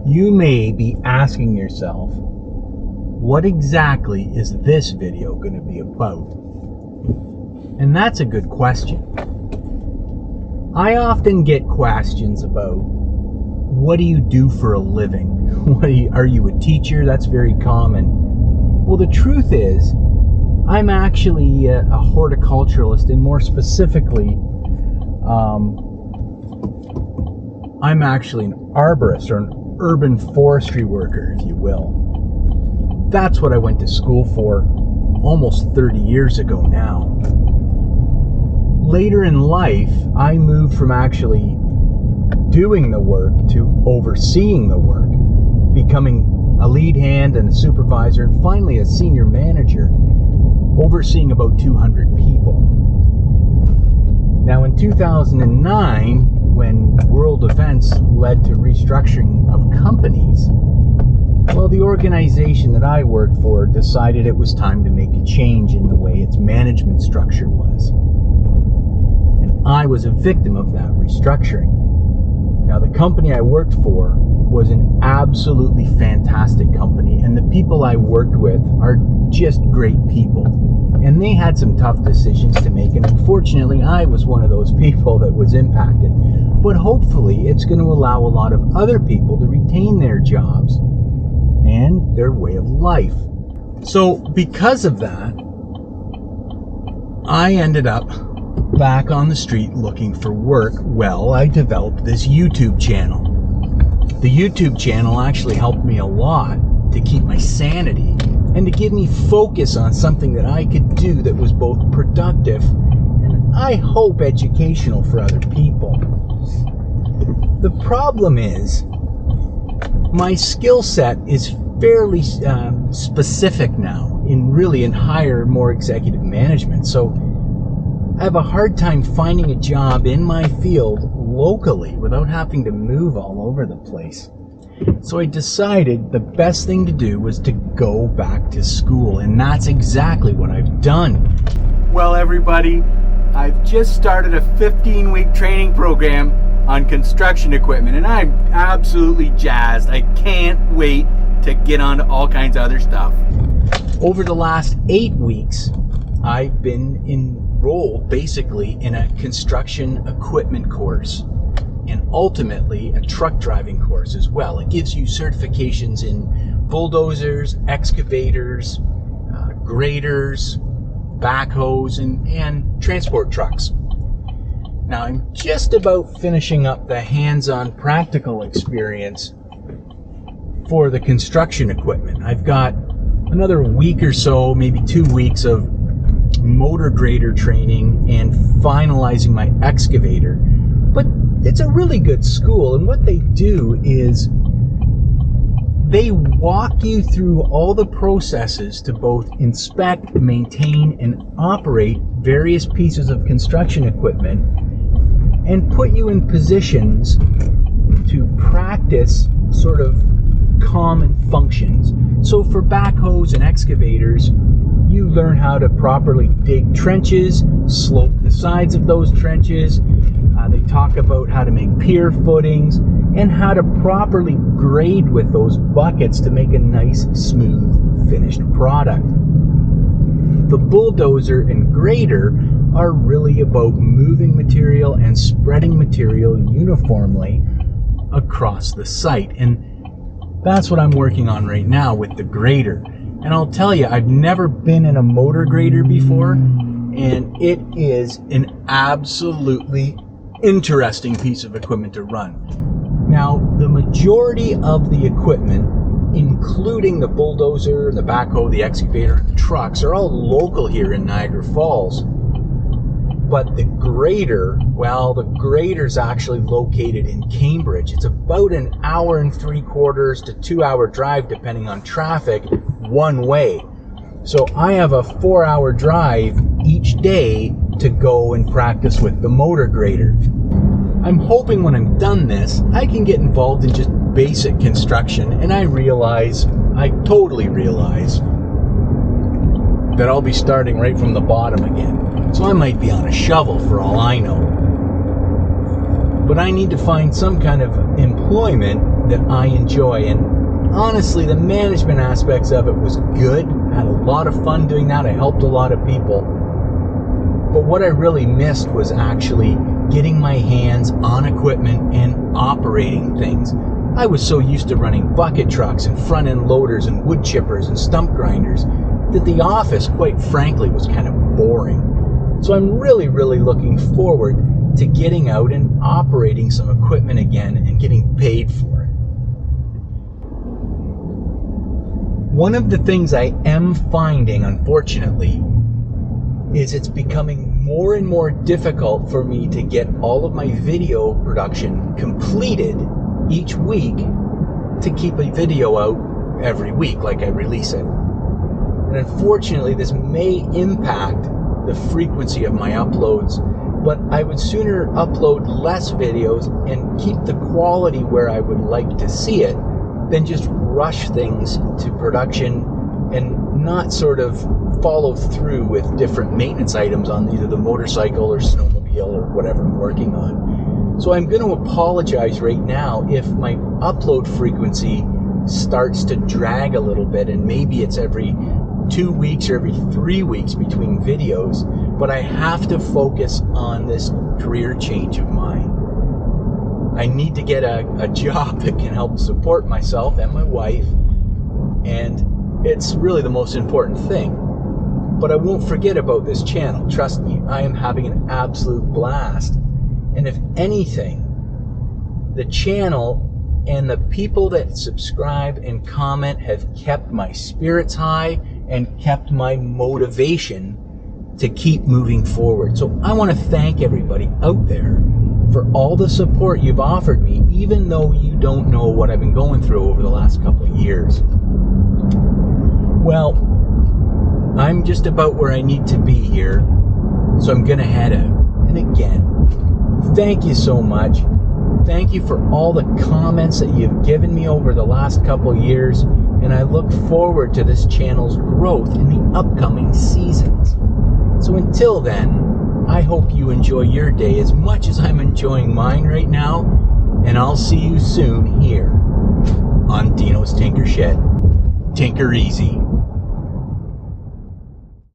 You may be asking yourself, what exactly is this video going to be about? And that's a good question. I often get questions about, what do you do for a living? Are you a teacher? That's very common. Well, the truth is, I'm actually a horticulturalist, and more specifically, I'm actually an arborist, or an urban forestry worker, if you will. That's what I went to school for almost 30 years ago now. Later in life, I moved from actually doing the work to overseeing the work, becoming a lead hand and a supervisor, and finally a senior manager, overseeing about 200 people. Now in 2009, when world events led to restructuring of companies, well, the organization that I worked for decided it was time to make a change in the way its management structure was. And I was a victim of that restructuring. Now, the company I worked for was an absolutely fantastic company, and the people I worked with are just great people. And they had some tough decisions to make, and unfortunately, I was one of those people that was impacted. But hopefully, it's going to allow a lot of other people to retain their jobs and their way of life. So, because of that, I ended up back on the street looking for work. Well, I developed this YouTube channel. The YouTube channel actually helped me a lot to keep my sanity and to give me focus on something that I could do that was both productive and, I hope, educational for other people. The problem is, my skill set is fairly specific now in higher, more executive management. So I have a hard time finding a job in my field locally without having to move all over the place. So I decided the best thing to do was to go back to school, and that's exactly what I've done. Well, everybody, I've just started a 15-week training program on construction equipment, and I'm absolutely jazzed. I can't wait to get on to all kinds of other stuff. Over the last 8 weeks, I've been enrolled basically in a construction equipment course, and ultimately a truck driving course as well. It gives you certifications in bulldozers, excavators, graders, backhoes, and transport trucks. Now I'm just about finishing up the hands-on practical experience for the construction equipment. I've got another week or so, maybe 2 weeks of motor grader training and finalizing my excavator. But it's a really good school, and what they do is they walk you through all the processes to both inspect, maintain, and operate various pieces of construction equipment and put you in positions to practice sort of common functions. So for backhoes and excavators, you learn how to properly dig trenches, slope the sides of those trenches. They talk about how to make pier footings and how to properly grade with those buckets to make a nice, smooth, finished product. The bulldozer and grader are really about moving material and spreading material uniformly across the site. And that's what I'm working on right now with the grader. And I'll tell you, I've never been in a motor grader before, and it is an absolutely interesting piece of equipment to run. Now, the majority of the equipment, including the bulldozer, the backhoe, the excavator, and the trucks, are all local here in Niagara Falls. But the grader, well, the grader's actually located in Cambridge. It's about an 1.75 hour to 2 hour drive, depending on traffic, one way. So I have a 4-hour drive each day to go and practice with the motor grader. I'm hoping when I'm done this, I can get involved in just basic construction, and I totally realize that I'll be starting right from the bottom again. So I might be on a shovel for all I know. But I need to find some kind of employment that I enjoy. And honestly, the management aspects of it was good. I had a lot of fun doing that. I helped a lot of people. But what I really missed was actually getting my hands on equipment and operating things. I was so used to running bucket trucks and front-end loaders and wood chippers and stump grinders that the office, quite frankly, was kind of boring. So I'm really, really looking forward to getting out and operating some equipment again and getting paid for it. One of the things I am finding, unfortunately, is it's becoming more and more difficult for me to get all of my video production completed each week to keep a video out every week like I release it. And unfortunately, this may impact the frequency of my uploads, but I would sooner upload less videos and keep the quality where I would like to see it than just rush things to production and not sort of follow through with different maintenance items on either the motorcycle or snowmobile or whatever I'm working on. So I'm going to apologize right now if my upload frequency starts to drag a little bit, and maybe it's every 2 weeks or every 3 weeks between videos, but I have to focus on this career change of mine. I need to get a job that can help support myself and my wife, and it's really the most important thing. But I won't forget about this channel. Trust me, I am having an absolute blast. And if anything, the channel and the people that subscribe and comment have kept my spirits high and kept my motivation to keep moving forward. So I want to thank everybody out there for all the support you've offered me, even though you don't know what I've been going through over the last couple of years. Well, I'm just about where I need to be here, so I'm going to head out. And again, thank you so much. Thank you for all the comments that you've given me over the last couple of years, and I look forward to this channel's growth in the upcoming seasons. So until then, I hope you enjoy your day as much as I'm enjoying mine right now, and I'll see you soon here on Dino's Tinker Shed. Tinker easy.